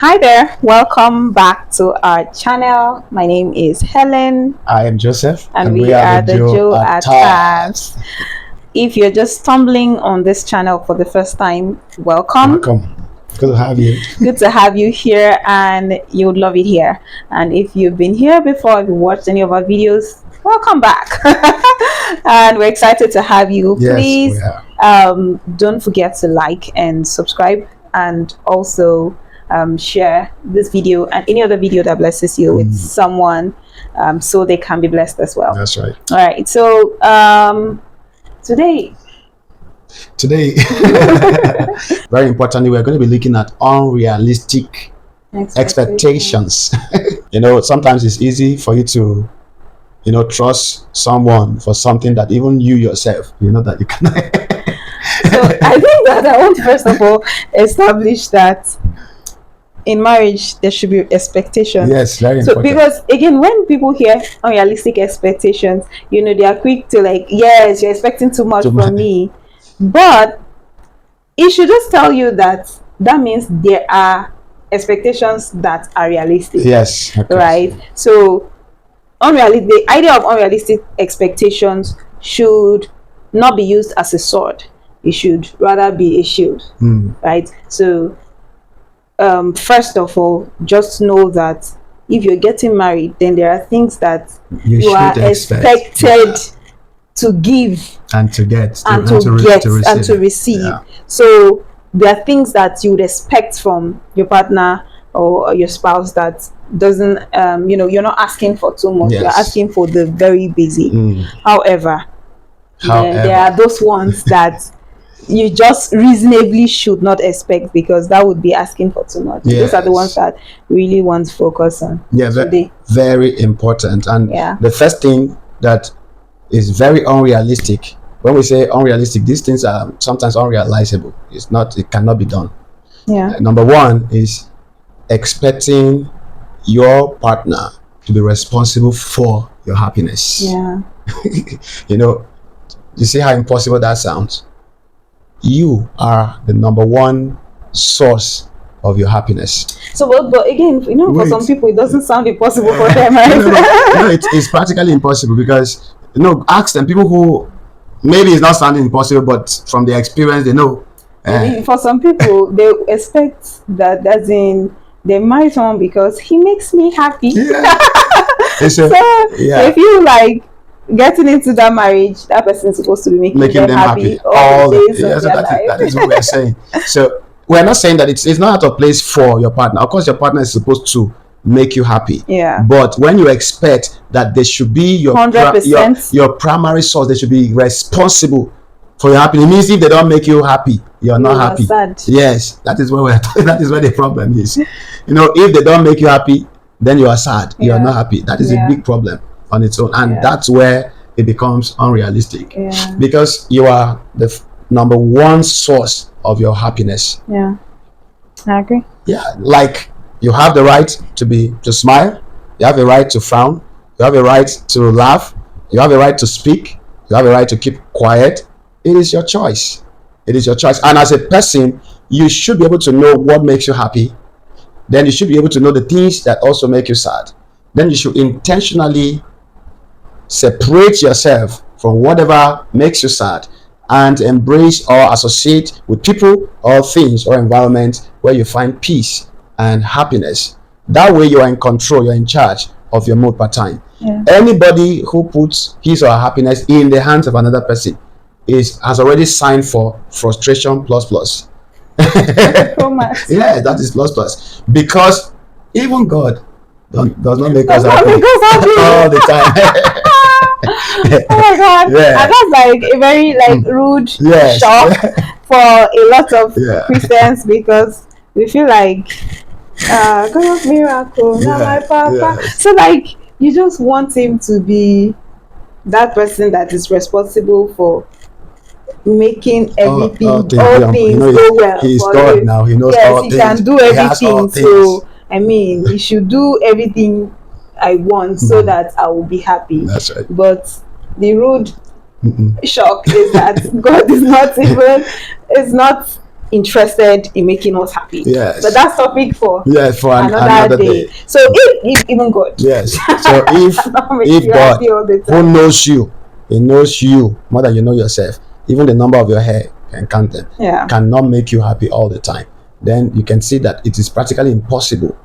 Hi there, welcome back to our channel. My name is Helen I am Joseph, and we we are the Joe-Attahs. Joe-Attahs. If you're just stumbling on this channel for the first time, welcome. Welcome. Good to have you. Good to have you here, and you would love it here. And if you've been here before, if you watched any of our videos, welcome back. And we're excited to have you. Yes, Please we are. don't forget to like and subscribe, and also share this video and any other video that blesses you with someone, so they can be blessed as well. That's right. All right, so today very importantly, we're going to be looking at unrealistic expectations. Sometimes it's easy for you to trust someone for something that even you yourself that you cannot. So I think that I want to first of all establish that in marriage there should be expectations. Yes, very important. Because again, when people hear unrealistic expectations, they are quick to like, yes, you're expecting too much from me. But it should just tell you that means there are expectations that are realistic. Yes. Okay. Right. So the idea of unrealistic expectations should not be used as a sword. It should rather be a shield. Right. So first of all, just know that if you're getting married, then there are things that you are expected to give and to get and to receive. Yeah. So there are things that you would expect from your partner or your spouse that doesn't you're not asking for too much. Yes. You're asking for the very basic. However, there are those ones that you just reasonably should not expect, because that would be asking for too much. Yes. Those are the ones that really want to focus on. Yeah, very important. And the first thing that is very unrealistic, when we say unrealistic, these things are sometimes unrealizable. It cannot be done. Yeah. Number one is expecting your partner to be responsible for your happiness. Yeah. You see how impossible that sounds? You are the number one source of your happiness. So, but again, for some people, it doesn't sound impossible for them, right? No, it's practically impossible, because ask them, people who maybe it's not sounding impossible, but from their experience, they know. For some people, they expect that, as in, they marry someone because he makes me happy. Yeah. So if you like getting into that marriage, that person is supposed to be making them happy all the days of their life. That is what we're saying. So we're not saying that it's not out of place for your partner. Of course, your partner is supposed to make you happy. Yeah. But when you expect that they should be your 100%, your primary source, they should be responsible for your happiness. It means if they don't make you happy, you're not happy. Sad. Yes, that is where that is where the problem is. If they don't make you happy, then you are sad. You are not happy. That is a big problem on its own, and that's where it becomes unrealistic. Yeah. Because you are the number one source of your happiness. Yeah, I agree. Yeah, like you have the right to smile, you have a right to frown, you have a right to laugh, you have a right to speak, you have a right to keep quiet. It is your choice. It is your choice. And as a person, you should be able to know what makes you happy. Then you should be able to know the things that also make you sad. Then you should intentionally separate yourself from whatever makes you sad and embrace or associate with people or things or environments where you find peace and happiness. That way you are in control, you're in charge of your mood per time. Yeah. Anybody who puts his or her happiness in the hands of another person has already signed for frustration plus. Yeah, that is plus. Because even God does not make us happy all the time. Oh my God. Yeah. And that's like a very rude shock for a lot of Christians, because we feel like God of miracle, not my papa. So you just want him to be that person that is responsible for making everything, all things go well. He's God now. He knows all things. Yes, he can do everything. So he should do everything I want so that I will be happy. That's right. But the rude shock is that God is not interested in making us happy. Yes. But that's topic for for another day. So if even God, yes. So if God, who knows you, He knows you more than you know yourself. Even the number of your hair can count them. Yeah. Cannot make you happy all the time. Then you can see that it is practically impossible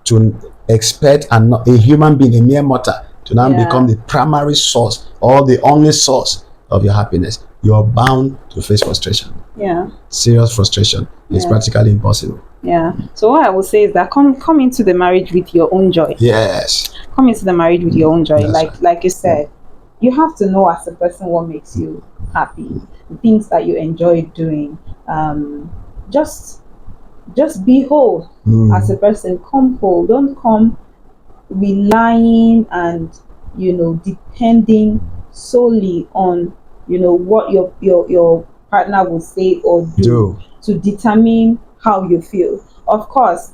to expect a human being, a mere mortal, to now become the primary source or the only source of your happiness. You're bound to face frustration. Yeah. Serious frustration. It's practically impossible. Yeah. So what I would say is that come into the marriage with your own joy. Yes. Come into the marriage with your own joy. That's Like you said, you have to know as a person what makes you happy, the things that you enjoy doing. Just be whole as a person. Come whole. Don't come relying and depending solely on what your partner will say or do to determine how you feel. Of course,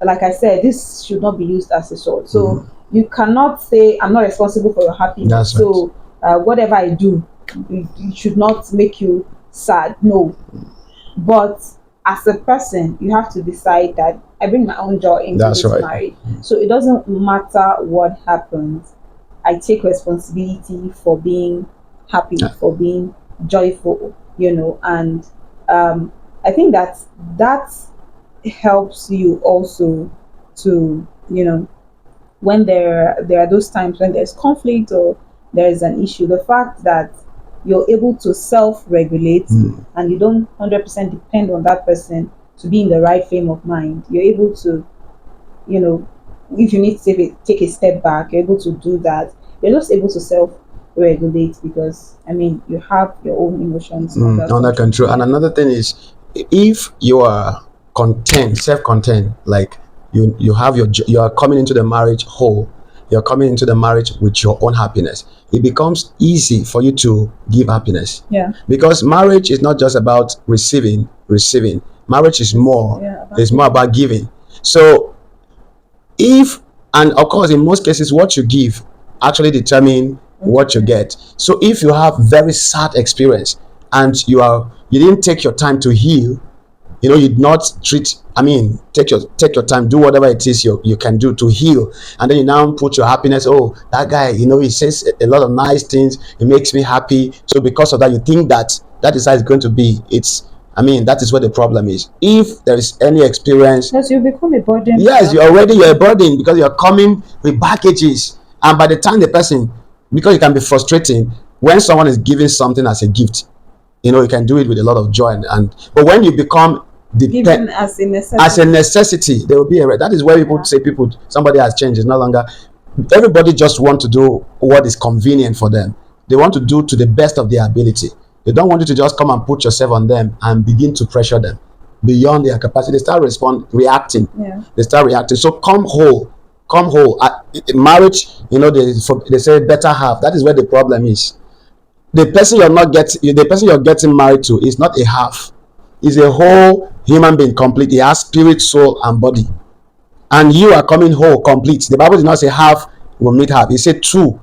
like I said, this should not be used as a sword. So you cannot say I'm not responsible for your happiness. That's right. So whatever I do, it should not make you sad. No. But as a person, you have to decide that I bring my own joy into this marriage. So it doesn't matter what happens. I take responsibility for being happy, for being joyful, and I think that helps you also to, when there are those times when there's conflict or there is an issue, the fact that you're able to self-regulate and you don't 100% depend on that person to be in the right frame of mind. You're able to, if you need to take a step back, you're able to do that. You're just able to self-regulate because, you have your own emotions under control. And another thing is, if you are content, self-content, like you are coming into the marriage whole, you're coming into the marriage with your own happiness, it becomes easy for you to give happiness. Yeah. Because marriage is not just about receiving. Marriage is more. It's more about giving. So and of course, in most cases, what you give actually determine what you get. So if you have very sad experience and you didn't take your time to heal, you did not take your time, do whatever it is you can do to heal, and then you now put your happiness, that guy, he says a lot of nice things, it makes me happy, so because of that you think that is how it's going to be. That is where the problem is. If there is any experience, because you become a burden. Yes, you're a burden because you're coming with packages, and by the time the person, because it can be frustrating when someone is giving something as a gift, you can do it with a lot of joy, but when you become given as a necessity, there will be that is where people say somebody has changed. It's no longer everybody just want to do what is convenient for them. They want to do to the best of their ability. They don't want you to just come and put yourself on them and begin to pressure them beyond their capacity. They start reacting. They start reacting. So come whole. In marriage, they say better half. That is where the problem is. The person you're getting married to is not a half. Is a whole human being, complete. He has spirit, soul, and body. And you are coming whole, complete. The Bible did not say half will meet half. It said two.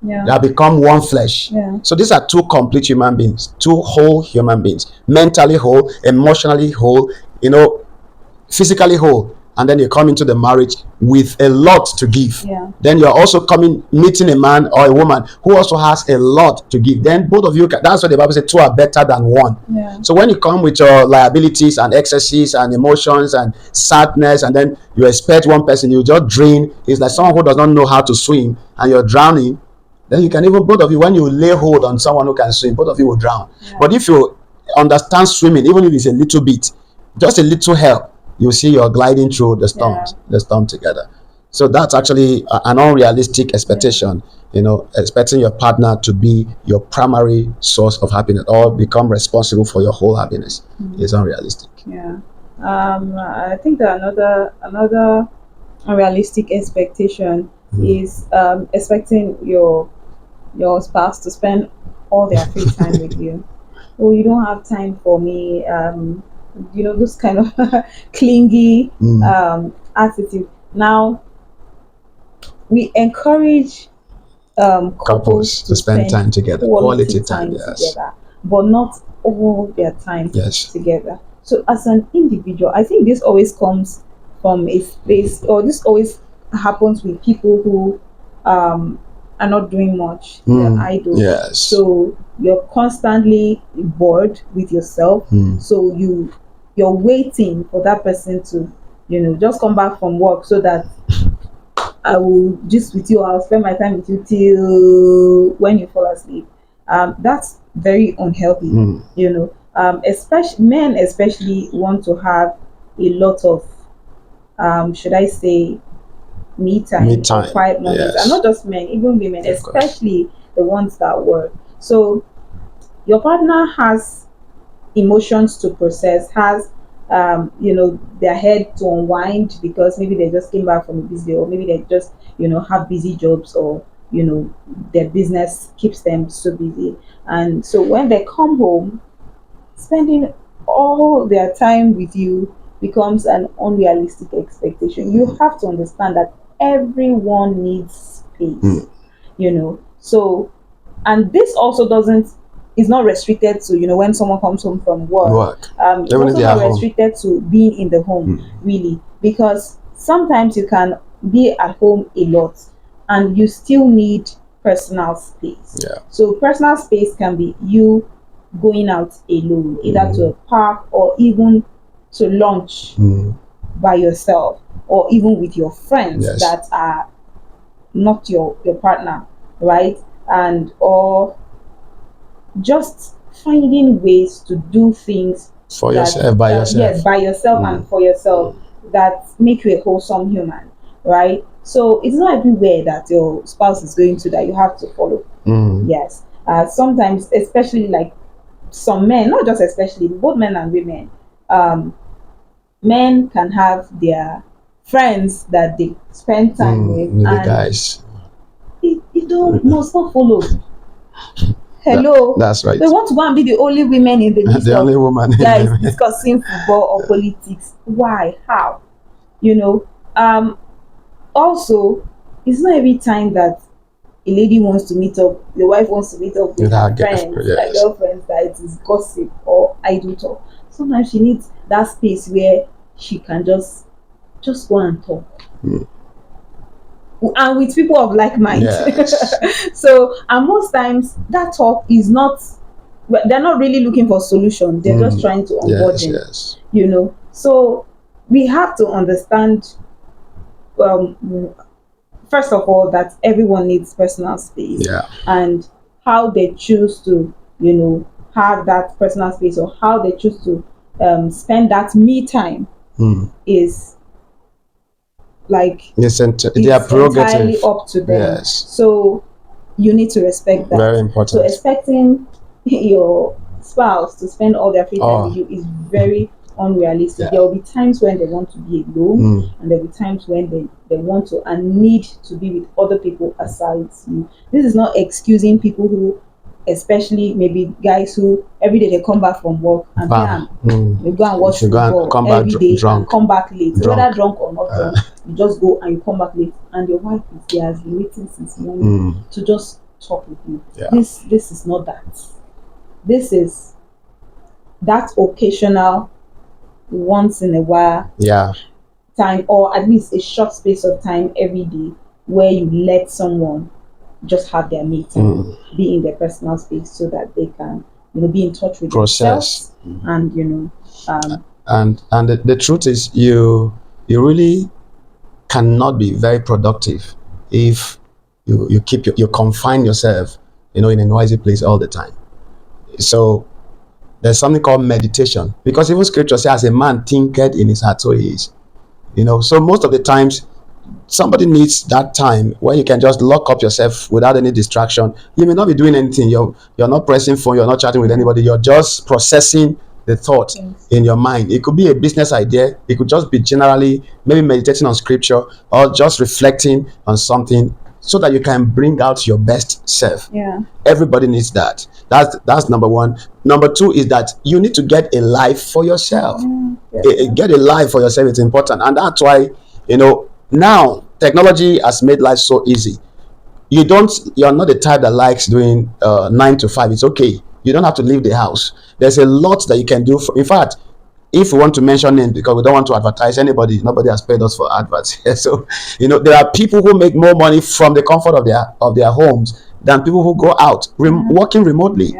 That become one flesh. So these are two complete human beings, two whole human beings, mentally whole, emotionally whole, physically whole. And then you come into the marriage with a lot to give. Then you're also meeting a man or a woman who also has a lot to give. Then both of you, that's what the Bible says, two are better than one. So when you come with your liabilities and excesses and emotions and sadness, and then you expect one person, you just drain. It's like someone who does not know how to swim and you're drowning. Then you can both of you, when you lay hold on someone who can swim, both of you will drown. But if you understand swimming, even if it's a little bit, just a little help, you see you're gliding through the storm together. So that's actually an unrealistic expectation. Expecting your partner to be your primary source of happiness or become responsible for your whole happiness is unrealistic. I think that another unrealistic expectation is expecting your spouse to spend all their free time with you. You don't have time for me. This kind of clingy attitude. Now, we encourage couples to spend time together, quality time together, but not all their time together. So as an individual, I think this always comes from a space, or this always happens with people who um, are not doing much. They're idle. Yes. So you're constantly bored with yourself. So you're waiting for that person to, just come back from work so that I will just with you. I'll spend my time with you till when you fall asleep. That's very unhealthy. Especially men, especially want to have a lot of, should I say, me time, or quiet moments, Yes. and not just men, even women, Of course. especially the ones that work. So your partner has emotions to process, has their head to unwind because maybe they just came back from a busy, or maybe they just have busy jobs, or their business keeps them so busy. And so when they come home, spending all their time with you becomes an unrealistic expectation. You have to understand that everyone needs space, so, and this also doesn't is not restricted to when someone comes home from work. It's Even if also they are not home. restricted to being in the home, really, because sometimes you can be at home a lot and you still need personal space. Yeah. So personal space can be you going out alone, either to a park or even to lunch by yourself, or even with your friends Yes. that are not your partner, right? And or just finding ways to do things For yourself, by yourself. Yes, by yourself and for yourself, that make you a wholesome human, right? So it's not everywhere that your spouse is going to that you have to follow. Yes. Sometimes, especially like some men, not just especially, both men and women, men can have their friends that they spend time with, the and guys. you don't must not follow. Hello. That's right. They want to go and be the only women in the midst The of only woman guys discussing football or politics. Why? How? Also, it's not every time that a lady wants to meet up, your wife wants to meet up with her friends, her girlfriends, that it is gossip or idle talk. Sometimes she needs that space where she can just go and talk. And with people of like mind. Yes. So, and most times that talk is not, they're not really looking for solution, they're just trying to onboard them. Yes. So we have to understand, first of all, that everyone needs personal space. And how they choose to have that personal space, or how they choose to spend that me time is like it's their prerogative, entirely up to them. Yes. So you need to respect that. Very important. So expecting your spouse to spend all their free time with you is very unrealistic. There will be times when they want to be alone, and there will be times when they want to and need to be with other people aside you. This is not excusing people who, especially maybe guys who every day they come back from work and they go and watch football every day and come back late. So whether drunk or not drunk, you just go and you come back late, and your wife is there, has been waiting since morning to just talk with you. This is not that. This is that occasional, once in a while time, or at least a short space of time every day, where you let someone just have their me time, be in their personal space, so that they can be in touch with themselves, and and the truth is, you really cannot be very productive if you confine yourself in a noisy place all the time. So there's something called meditation, because even scripture says, as a man thinketh in his heart, so he is. So most of the times somebody needs that time where you can just lock up yourself without any distraction. You may not be doing anything. You're not pressing phone, you're not chatting with anybody, you're just processing the thought in your mind. It could be a business idea, it could just be generally maybe meditating on scripture, or just reflecting on something, so that you can bring out your best self. Everybody needs that. That's number one. Number two is that you need to get a life for yourself. Get a life for yourself. It's important, and that's why now technology has made life so easy. You're not the type that likes doing 9 to 5. It's okay. You don't have to leave the house. There's a lot that you can do. In fact, if we want to mention names, because we don't want to advertise anybody, nobody has paid us for adverts. So there are people who make more money from the comfort of their homes than people who go out working remotely.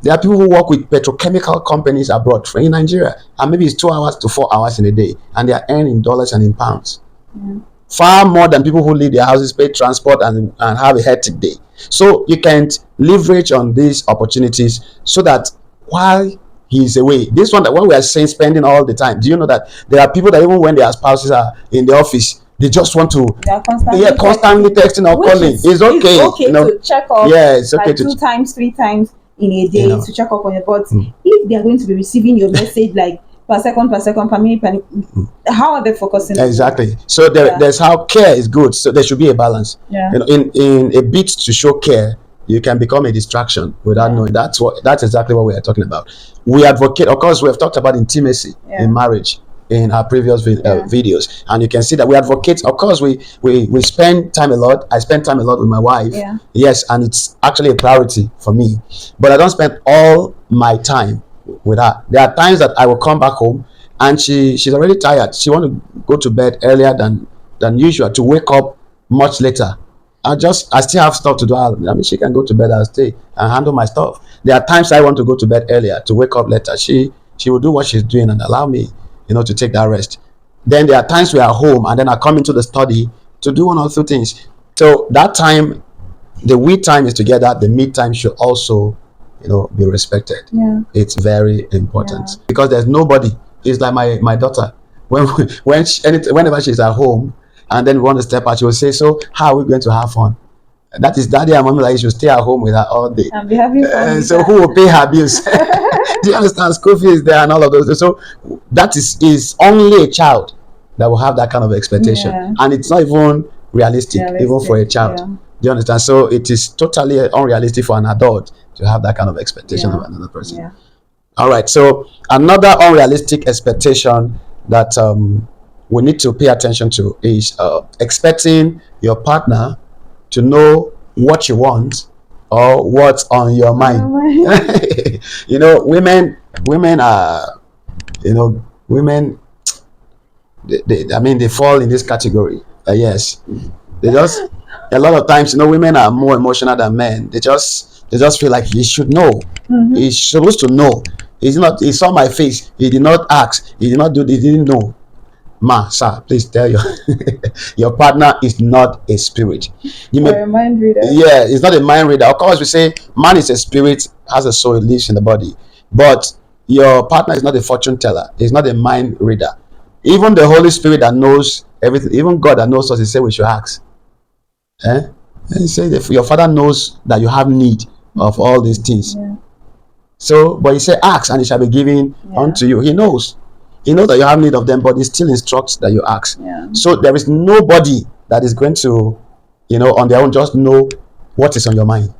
There are people who work with petrochemical companies abroad in Nigeria, and maybe it's 2 hours to 4 hours in a day, and they are earning in dollars and in pounds. Far more than people who leave their houses, pay transport, and have a hectic day. So you can leverage on these opportunities so that while he's away, this one that what we are saying, spending all the time. Do you know that there are people that even when their spouses are in the office, they just want to constantly texting or calling. It's okay. It's okay to check up. Yeah, it's okay like 2 times, 3 times in a day to check up on your. But if they are going to be receiving your message like per second, per minute, how are they focusing? Exactly. So there's how care is good. So there should be a balance. Yeah. In a bit to show care, you can become a distraction without knowing. That's exactly what we are talking about. We advocate, of course, we have talked about intimacy in marriage in our previous videos, and you can see that we advocate. Of course, we spend time a lot. I spend time a lot with my wife. Yes, and it's actually a priority for me. But I don't spend all my time with her. There are times that I will come back home and she's already tired. She want to go to bed earlier than usual, to wake up much later. I still have stuff to do. I mean, she can go to bed, I'll stay and handle my stuff. There are times I want to go to bed earlier, to wake up later. She will do what she's doing and allow me, to take that rest. Then there are times we are home and then I come into the study to do 1 or 2 things. So that time, the we time is together. The me time should also, be respected. It's very important because there's nobody. It's like my daughter. Whenever she's at home and then we want to step out, she will say, "So how are we going to have fun?" That is daddy and mommy like you should stay at home with her all day. And be having fun. So who will pay her bills? Do you understand? School fees there and all of those. So that is only a child that will have that kind of expectation, and it's not even realistic even for a child. Do you understand? So it is totally unrealistic for an adult to have that kind of expectation of another person. All right. So another unrealistic expectation that we need to pay attention to is expecting your partner to know what you want or what's on your mind. Women are, women. They fall in this category. Yes, they just a lot of times, women are more emotional than men. They just feel like he should know. He's supposed to know. He saw my face. He did not ask. He did not do this. He didn't know. Ma, sir, please tell your partner is not a spirit. A mind reader. Yeah, it's not a mind reader. Of course, we say man is a spirit, has a soul, it lives in the body. But your partner is not a fortune teller. He's not a mind reader. Even the Holy Spirit that knows everything, even God that knows us, he said we should ask. And he said if your father knows that you have need of all these things. So, but he said ask and it shall be given unto you. He knows that you have need of them, but he still instructs that you ask. So there is nobody that is going to, on their own just know what is on your mind.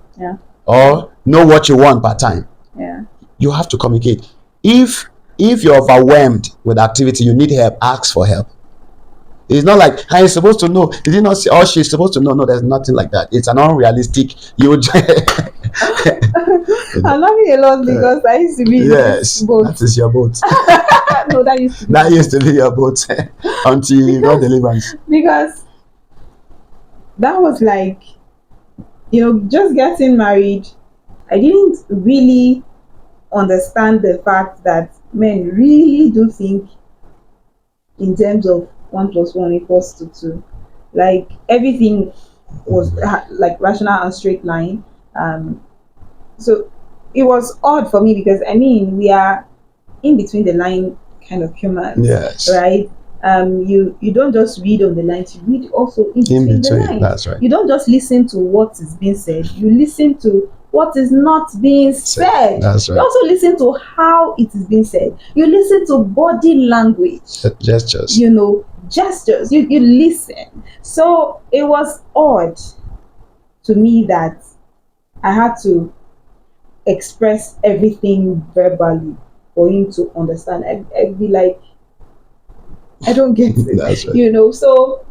Or know what you want per time. You have to communicate. If you're overwhelmed with activity, you need help, ask for help. It's not like he's supposed to know. Did he not say, or she's supposed to know? No, there's nothing like that. It's an unrealistic. I love it a lot because I used to be boat. That is your boat. No, that used to be your boat until you got deliverance. Because that was like, just getting married. I didn't really understand the fact that men really do think in terms of 1 + 1 = 2. Like everything was like rational and straight line. So it was odd for me because we are in between the line kind of humans, right? You don't just read on the lines, you read also in between the lines. That's right. You don't just listen to what is being said, you listen to what is not being said. That's right. You also listen to how it is being said. You listen to body language, gestures. Gestures. You listen. So it was odd to me that I had to express everything verbally for him to understand. I'd be like, I don't get it. That's right. So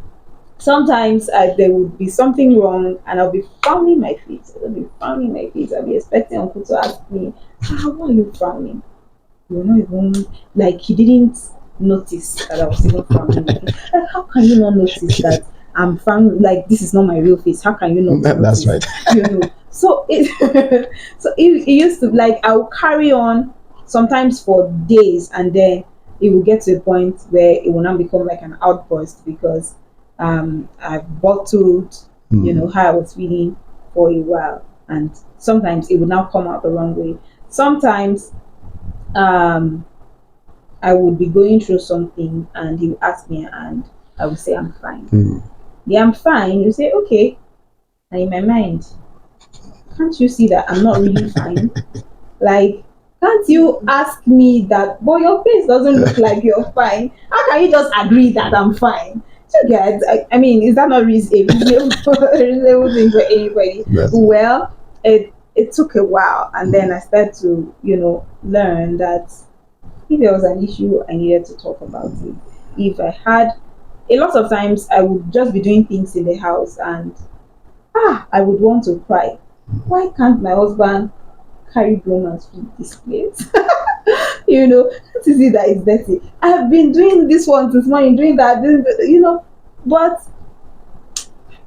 sometimes there would be something wrong and I'll be frowning my face. I'll be expecting uncle to ask me, why are you frowning? You were not even like he didn't notice that I was even frowning. Like, how can you not notice that I'm frowning? Like, this is not my real face. How can you not That's notice? right. You know. So it so it used to, like, I will carry on sometimes for days, and then it will get to a point where it will now become like an outburst because I've bottled, how I was feeling for a while, and sometimes it would now come out the wrong way. Sometimes um I would be going through something and he would ask me and I would say I'm fine. Yeah, I'm fine. You say okay, and in my mind, can't you see that I'm not really fine? Like, can't you ask me that? But your face doesn't look like you're fine. How can you just agree that I'm fine? So, guys, I mean, is that not reasonable thing for anybody? Yes. Well, it took a while, and then I started to, learn that if there was an issue, I needed to talk about it. If I had, a lot of times, I would just be doing things in the house, and I would want to cry. Why can't my husband carry broom and sweep this place? That is it that is dirty. I have been doing this one since morning, doing that, but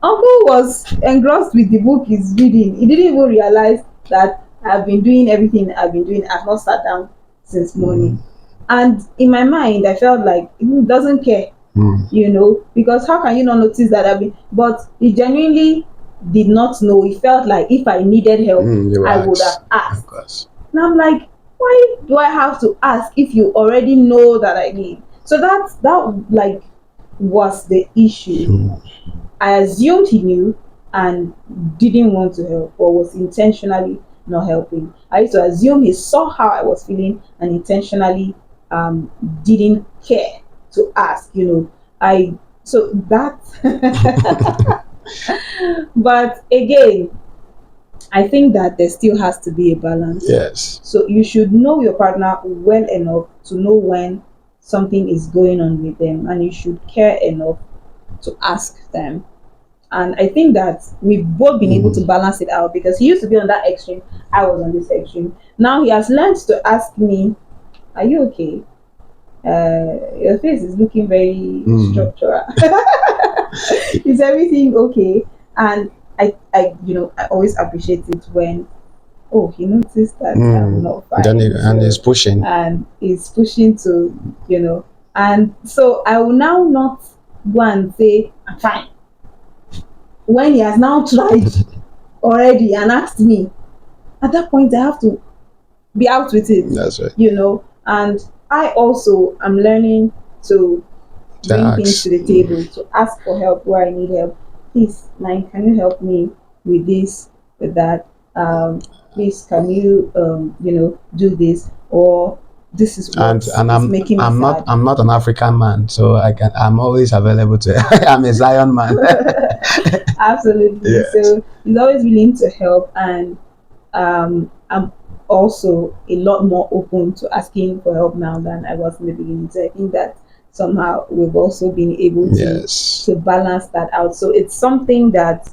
uncle was engrossed with the book he's reading. He didn't even realize that I've been doing everything I've been doing. I've not sat down since morning. And in my mind, I felt like he doesn't care, because how can you not notice that I've been, but he genuinely did not know. He felt like if I needed help, I would have asked. And I'm like, why do I have to ask if you already know that I need? So that like was the issue. I assumed he knew and didn't want to help, or was intentionally not helping. I used to assume he saw how I was feeling and intentionally didn't care to ask. So that. But again, I think that there still has to be a balance. Yes. So you should know your partner well enough to know when something is going on with them, and you should care enough to ask them. And I think that we've both been able to balance it out, because he used to be on that extreme, I was on this extreme. Now he has learned to ask me, are you okay? Your face is looking very structural. Is everything okay? And I always appreciate it when, he noticed that I'm not fine. And he's pushing. And he's pushing to, and so I will now not go and say, I'm fine, when he has now tried already and asked me. At that point, I have to be out with it. That's right. And I also am learning to bring things to the table, to ask for help where I need help. Please, Mike, can you help me with this, with that? Please, can you, do this, or this is what I'm making me I'm sad. I'm not an African man, so I'm always available to. I'm a Zion man. Absolutely. Yes. So he's always willing to help, and I'm also a lot more open to asking for help now than I was in the beginning. So I think that somehow we've also been able to balance that out. So it's something that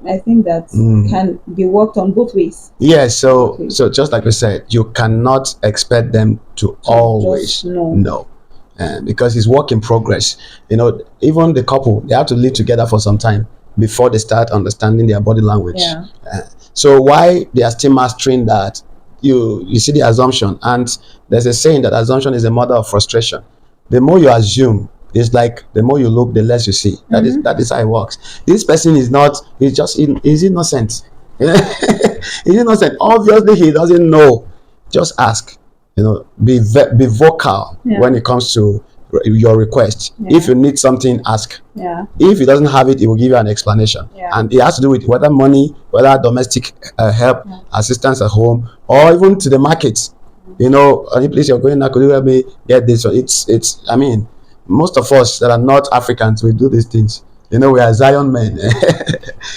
I think that can be worked on both ways. Yes, so just like we said, you cannot expect them to always know. Because it's work in progress. Even the couple, they have to live together for some time before they start understanding their body language. Yeah. So why they are still mastering that, you see the assumption, and there's a saying that assumption is the mother of frustration. The more you assume, it's like the more you look, the less you see. That is how it works. This person is innocent. He's innocent. Obviously, he doesn't know. Just ask. Be vocal when it comes to your request. If you need something, ask. If he doesn't have it, he will give you an explanation. And it has to do with whether money, whether domestic help, assistance at home, or even to the market. Any place you're going now, could you help me get this? So it's I mean, most of us that are not Africans, we do these things. We are Zion men.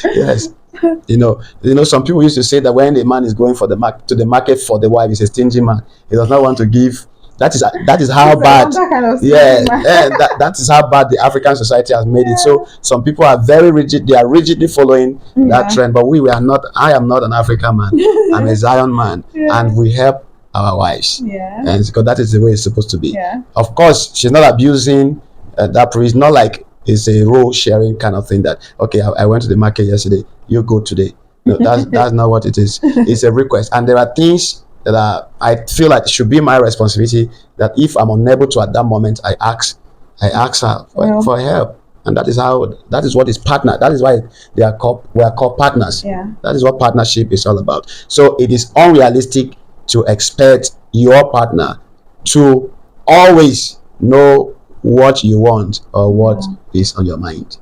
Yes. Some people used to say that when a man is going to the market for the wife, he's a stingy man. He does not want to give. That is how bad. That is how bad the African society has made it. So some people are very rigid. They are rigidly following that trend. But we are not. I am not an African man. I'm a Zion man, and we help our wives. Yeah. And because that is the way it's supposed to be. Yeah. Of course, she's not abusing that privilege. Not like it's a role sharing kind of thing that, okay, I went to the market yesterday, you go today. No, that's not what it is. It's a request. And there are things that I feel like it should be my responsibility, that if I'm unable to at that moment, I ask her for help. And that is what is partner. That is why we are called partners. Yeah. That is what partnership is all about. So it is unrealistic to expect your partner to always know what you want or what is on your mind.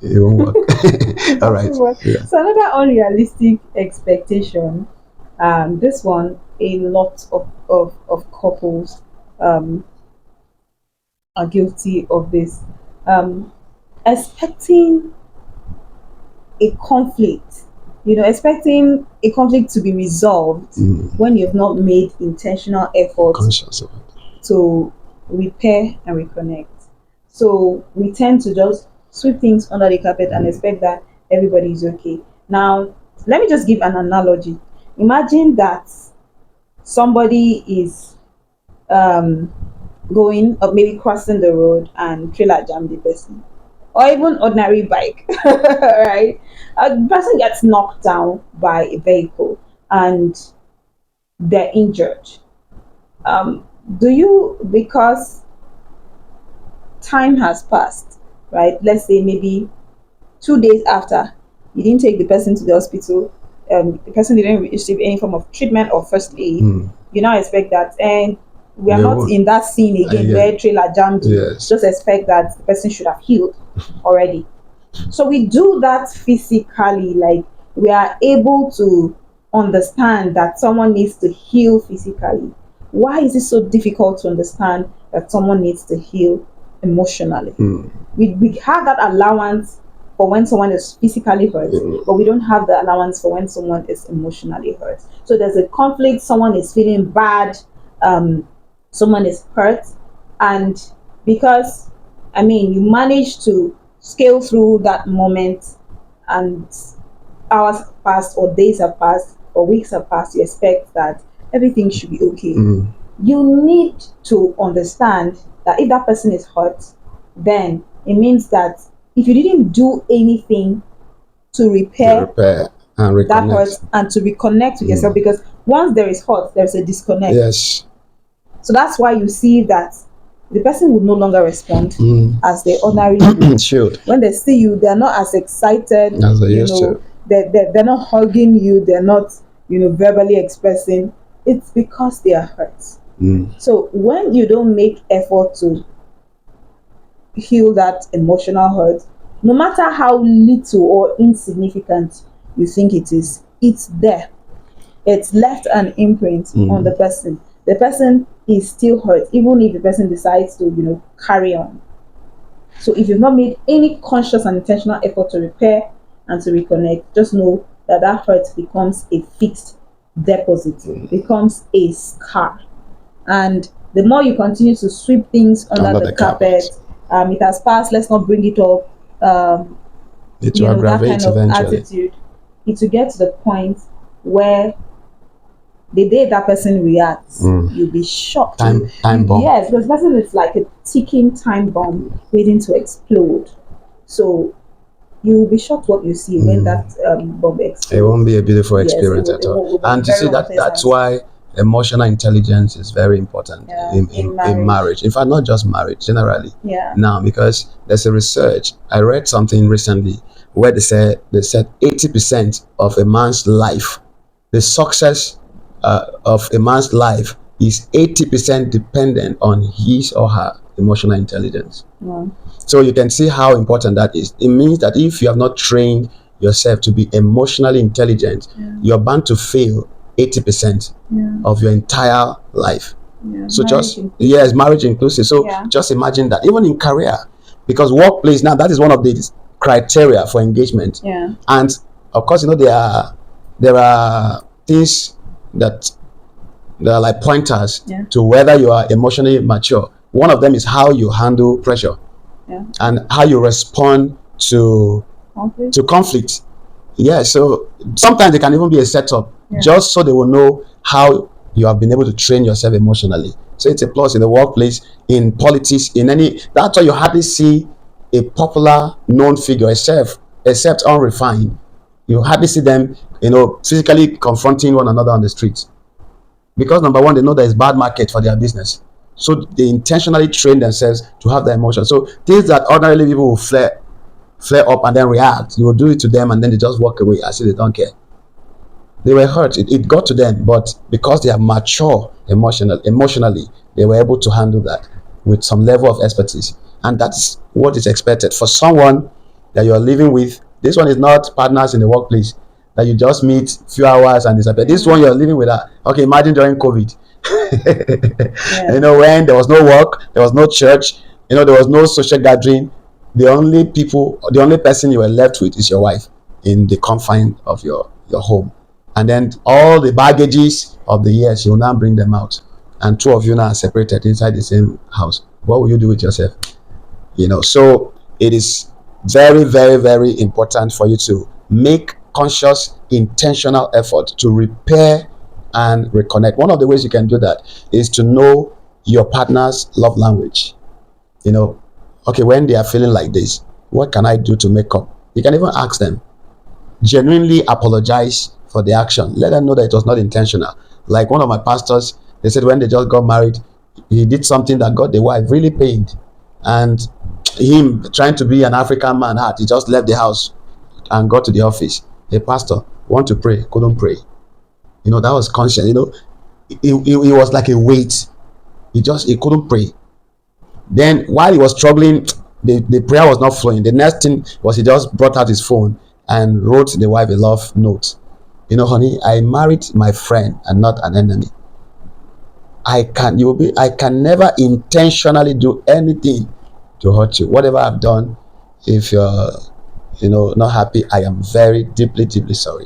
It won't work. All right. Yeah. So another unrealistic expectation, this one, a lot of couples are guilty of this. Expecting a conflict, expecting a conflict to be resolved when you've not made intentional efforts Conscious of it. to repair and reconnect. So we tend to just sweep things under the carpet and expect that everybody is okay. Now, let me just give an analogy. Imagine that somebody is going or maybe crossing the road and trailer jam the person, or even ordinary bike, right? A person gets knocked down by a vehicle and they're injured. Do you, because time has passed, right? Let's say maybe 2 days after, you didn't take the person to the hospital, the person didn't receive any form of treatment or first aid, you now expect that, and we are not in that scene again where trailer jammed you. Yes. Just expect that the person should have healed already. So we do that physically, like we are able to understand that someone needs to heal physically. Why is it so difficult to understand that someone needs to heal emotionally? We have that allowance for when someone is physically hurt, but we don't have the allowance for when someone is emotionally hurt. So there's a conflict, someone is feeling bad, someone is hurt, and because you manage to scale through that moment, and hours have passed or days have passed or weeks have passed, you expect that everything should be okay. You need to understand that if that person is hurt, then it means that if you didn't do anything to repair and reconnect. that hurt and to reconnect with yourself, because once there is hurt, there's a disconnect. Yes. So that's why you see that the person would no longer respond as they ordinarily should. When they see you, they're not as excited as they used to. They're not hugging you, they're not verbally expressing. It's because they are hurt. So when you don't make effort to heal that emotional hurt, no matter how little or insignificant you think it is, it's there. It's left an imprint on the person. The person is still hurt, even if the person decides to, carry on. So if you've not made any conscious and intentional effort to repair and to reconnect, just know that that hurt becomes a fixed deposit, becomes a scar. And the more you continue to sweep things under the carpet, it has passed, let's not bring it up. It will aggravate that kind of eventually. attitude. It will get to the point where the day that person reacts, you'll be shocked. Time bomb. Yes, because that person is like a ticking time bomb waiting to explode. So you'll be shocked what you see when that bomb explodes. It won't be a beautiful experience at all. And you see that's why emotional intelligence is very important in marriage. In fact, not just marriage, generally. Now, because there's a research. I read something recently where they said 80% of a man's life, the success of a man's life is 80% dependent on his or her emotional intelligence. So you can see how important that is. It means that if you have not trained yourself to be emotionally intelligent, you're bound to fail 80% of your entire life. So marriage inclusive. So just imagine that, even in career, because workplace now, that is one of the criteria for engagement. And of course, there are things that are like pointers to whether you are emotionally mature. One of them is how you handle pressure and how you respond to conflict. So sometimes it can even be a setup just so they will know how you have been able to train yourself emotionally. So it's a plus in the workplace, in politics, in any. That's why you hardly see a popular known figure, except unrefined. You hardly see them, physically confronting one another on the streets, because number one, they know there is bad market for their business. So they intentionally train themselves to have the emotion. So things that ordinarily people will flare up and then react, you will do it to them and then they just walk away as if they don't care. They were hurt. It got to them, but because they are mature emotionally, they were able to handle that with some level of expertise. And that's what is expected for someone that you're living with. This one is not partners in the workplace that you just meet few hours and disappear. This one you're living with her. Okay, imagine during COVID. When there was no work, there was no church, there was no social gathering. The only person you were left with is your wife in the confine of your home. And then all the baggages of the years, you will now bring them out. And two of you now are separated inside the same house. What will you do with yourself? So it is very, very, very important for you to make conscious, intentional effort to repair and reconnect. One of the ways you can do that is to know your partner's love language. Okay, when they are feeling like this, what can I do to make up? You can even ask them. Genuinely apologize for the action. Let them know that it was not intentional. Like one of my pastors, they said when they just got married, he did something that got the wife really pained. And him trying to be an African man, he just left the house and got to the office. Hey, pastor, want to pray? Couldn't pray. That was conscious. It was like a weight. He couldn't pray. Then while he was struggling, the prayer was not flowing. The next thing was he just brought out his phone and wrote the wife a love note. Honey, I married my friend and not an enemy. I can never intentionally do anything to hurt you. Whatever I've done, if you're not happy, I am very deeply, deeply sorry.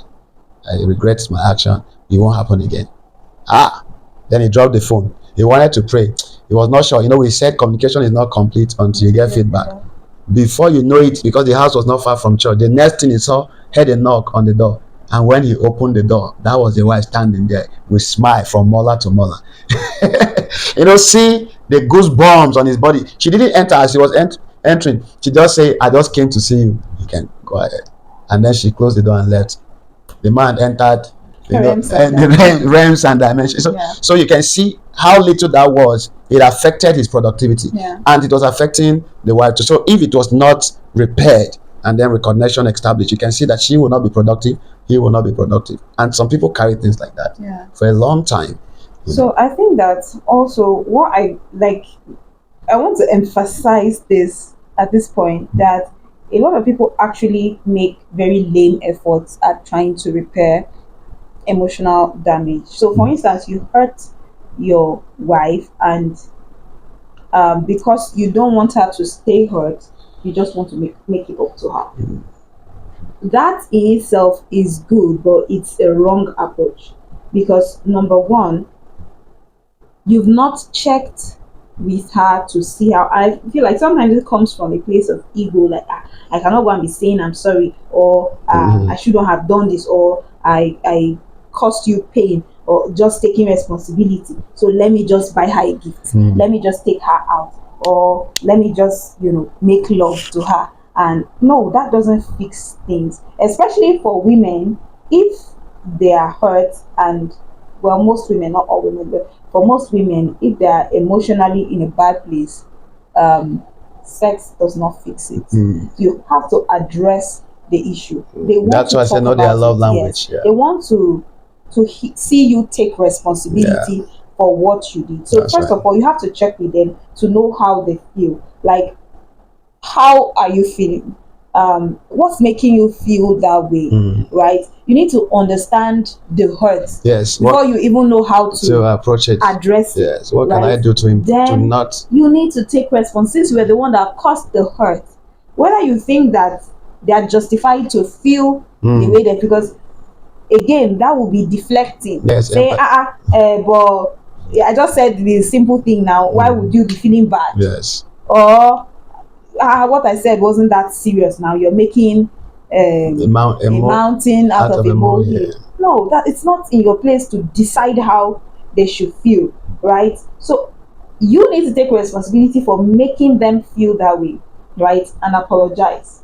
I regret my action. It won't happen again. Then he dropped the phone. He wanted to pray. He was not sure. We said communication is not complete until you get feedback. Before you know it, because the house was not far from church, the next thing he saw, heard a knock on the door. And when he opened the door, that was the wife standing there with smile from molar to molar. See the goosebumps on his body. She didn't enter as he was entering. She just said, I just came to see you. You can go ahead. And then she closed the door and left. The man entered, and the realms and dimensions. So you can see how little that was. It affected his productivity. And it was affecting the wife too. So if it was not repaired and then recognition established, you can see that she will not be productive, he will not be productive. And some people carry things like that for a long time. So I think that also what I want to emphasize this at this point, that a lot of people actually make very lame efforts at trying to repair emotional damage. So for instance, you hurt your wife and because you don't want her to stay hurt, you just want to make it up to her. That in itself is good, but it's a wrong approach, because number one, you've not checked with her to see how. I feel like sometimes it comes from a place of ego, like I cannot go and be saying I'm sorry, or I shouldn't have done this, or I caused you pain, or just taking responsibility, so let me just buy her a gift, let me just take her out, or let me just make love to her. And no, that doesn't fix things, especially for women. If they are hurt, and well, most women, not all women, but for most women, if they are emotionally in a bad place, sex does not fix it. You have to address the issue. That's why I say know their love language. Yes. They want to see you take responsibility for what you did. So first of all, you have to check with them to know how they feel. Like, how are you feeling? What's making you feel that way, right? You need to understand the hurt before you even know how to approach it, address it. Yes, what can I do to him? Then you need to take responsibility. Since you were the one that caused the hurt, whether you think that they are justified to feel the way that, because again, that will be deflecting. Say, but I just said the simple thing now. Why would you be feeling bad? Yes. Or what I said wasn't that serious. Now you're making a mountain out of a molehill. No, that it's not in your place to decide how they should feel, right? So you need to take responsibility for making them feel that way, right? And apologize.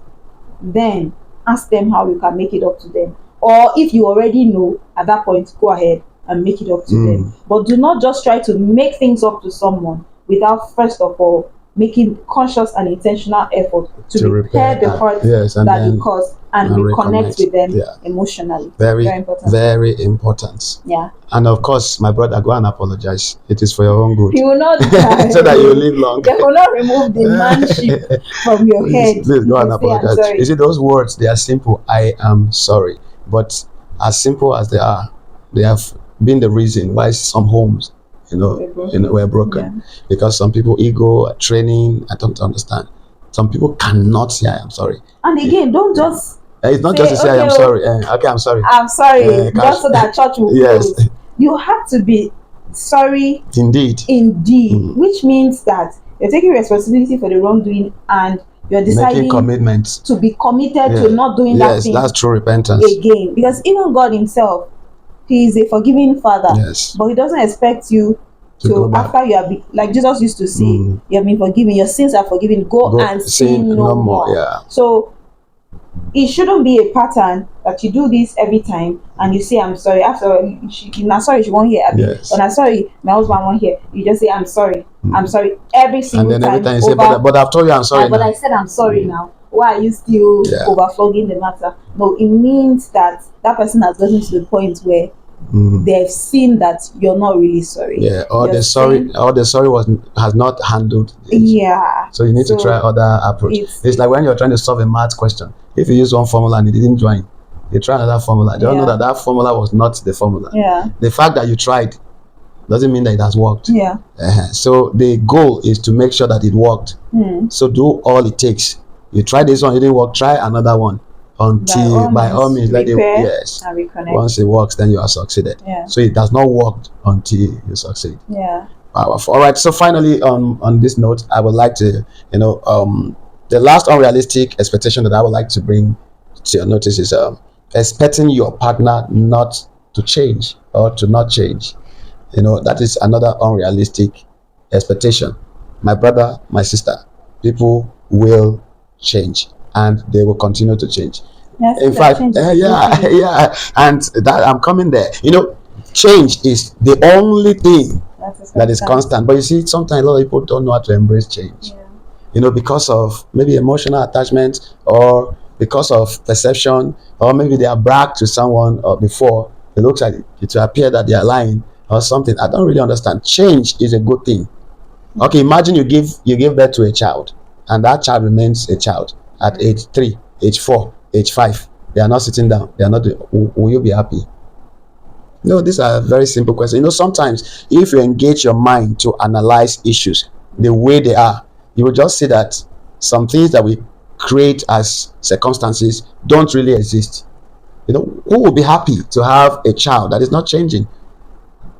Then ask them how you can make it up to them. Or if you already know, at that point, go ahead and make it up to them. But do not just try to make things up to someone without first of all making conscious and intentional effort to repair the hurt that you caused and reconnect with them emotionally. Very important. Very important. Yeah. And of course, my brother, go and apologize. It is for your own good. You will not die. So that you will live long. They will not remove the manship from your head. Please go and apologize. You see, those words, they are simple. I am sorry. But as simple as they have been the reason why some homes were broken. Because some people ego training, I don't understand. Some people cannot say I am sorry. And again, don't just it's not just to say I am sorry. Okay, I'm sorry. I'm sorry. Just so that church will close. You have to be sorry indeed, which means that you're taking responsibility for the wrongdoing and you're deciding making commitments to be committed to not doing that thing. That's true repentance again. Because even God himself, he is a forgiving father, but he doesn't expect you to after you have been, like Jesus used to say, you have been forgiven, your sins are forgiven, go and sin no more. So it shouldn't be a pattern that you do this every time and you say I'm sorry. After I'm sorry, she won't hear. When I'm sorry, my husband won't hear. You just say I'm sorry. I'm sorry every single time. And then every time you say, but I've told you I'm sorry. But I said I'm sorry now. Why are you still overflogging the matter? No, it means that person has gotten to the point where they've seen that you're not really sorry. Or the sorry has not handled it. So you need to try other approach. It's like when you're trying to solve a math question. If you use one formula and it didn't join, you try another formula. You don't know that formula was not the formula. The fact that you tried doesn't mean that it has worked. So the goal is to make sure that it worked. So do all it takes. You try this one, it didn't work, try another one. Until by all means let it once it works, then you are succeeded. So it does not work until you succeed. Powerful. All right, so finally on this note, I would like to the last unrealistic expectation that I would like to bring to your notice is expecting your partner not to change or to not change. That is another unrealistic expectation. My brother, my sister, people will change and they will continue to change. In fact, and that I'm coming there. Change is the only thing that is constant. But you see, sometimes a lot of people don't know how to embrace change. Because of maybe emotional attachment or because of perception, or maybe they are bragged to someone or before. It looks like it will appear that they are lying or something. I don't really understand. Change is a good thing. Okay, imagine you give birth to a child and that child remains a child at age 3, age 4, age 5. They are not sitting down. They are not. Will you be happy? No, these are very simple questions. Sometimes if you engage your mind to analyze issues the way they are, you will just see that some things that we create as circumstances don't really exist. Who will be happy to have a child that is not changing?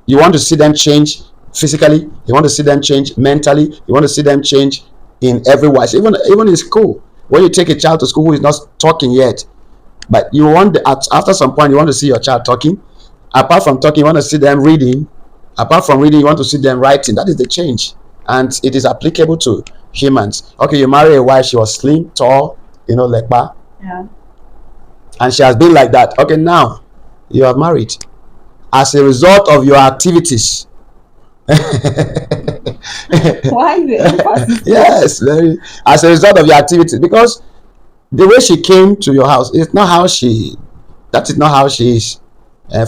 You want to see them change physically. You want to see them change mentally. You want to see them change in every wise. Even in school, when you take a child to school who is not talking yet, but you want after some point you want to see your child talking. Apart from talking, you want to see them reading. Apart from reading, you want to see them writing. That is the change, and it is applicable to humans. Okay, you marry a wife, she was slim, tall, lekpa, and she has been like that. Okay, now you are married as a result of your activities. Why the emphasis? Yes, as a result of your activities, because the way she came to your house is not how that is not how she is.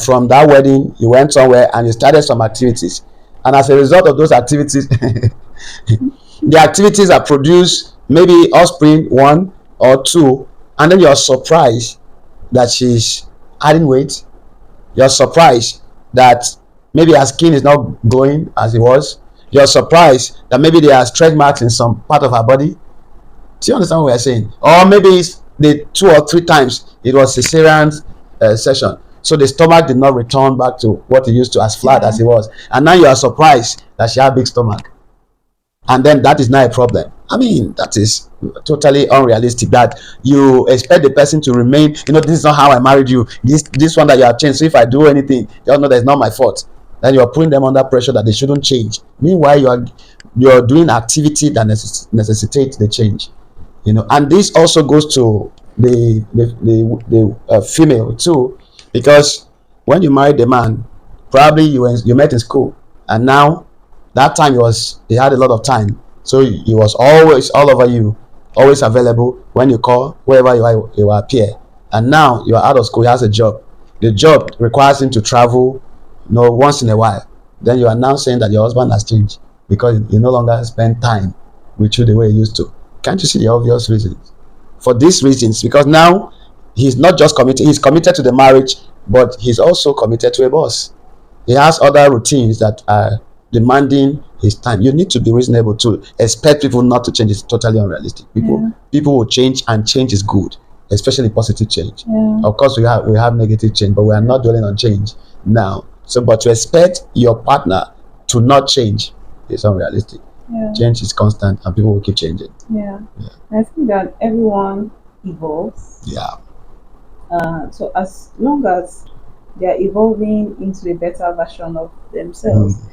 From that wedding, you went somewhere and you started some activities, and as a result of those activities, the activities that produce maybe offspring 1 or 2, and then you're surprised that she's adding weight. You're surprised that maybe her skin is not glowing as it was. You're surprised that maybe there are stretch marks in some part of her body. Do you understand what we're saying? Or maybe it's the 2 or 3 times it was cesarean session, so the stomach did not return back to what it used to, as flat as it was, and now you are surprised that she had a big stomach, and then that is not a problem. I mean, that is totally unrealistic that you expect the person to remain, this is not how I married you, this one that you have changed, so if I do anything, just know that it's not my fault. Then you're putting them under pressure that they shouldn't change. Meanwhile, you're doing activity that necessitates the change. And this also goes to the female too, because when you married the man, probably you met in school, and now that time he had a lot of time, so he was always all over you, always available. When you call, wherever you are, he will appear. And now you are out of school, he has a job. The job requires him to travel, once in a while. Then you are now saying that your husband has changed because he no longer spend time with you the way he used to. Can't you see the obvious reasons? For these reasons, because now he's not just committed, he's committed to the marriage, but he's also committed to a boss. He has other routines that are demanding his time. You need to be reasonable. To expect people not to change is totally unrealistic. People will change, and change is good, especially positive change. Of course, we have negative change, but we are not dwelling on change now. So, but to expect your partner to not change is unrealistic. Change is constant, and people will keep changing. I think that everyone evolves. So as long as they are evolving into a better version of themselves,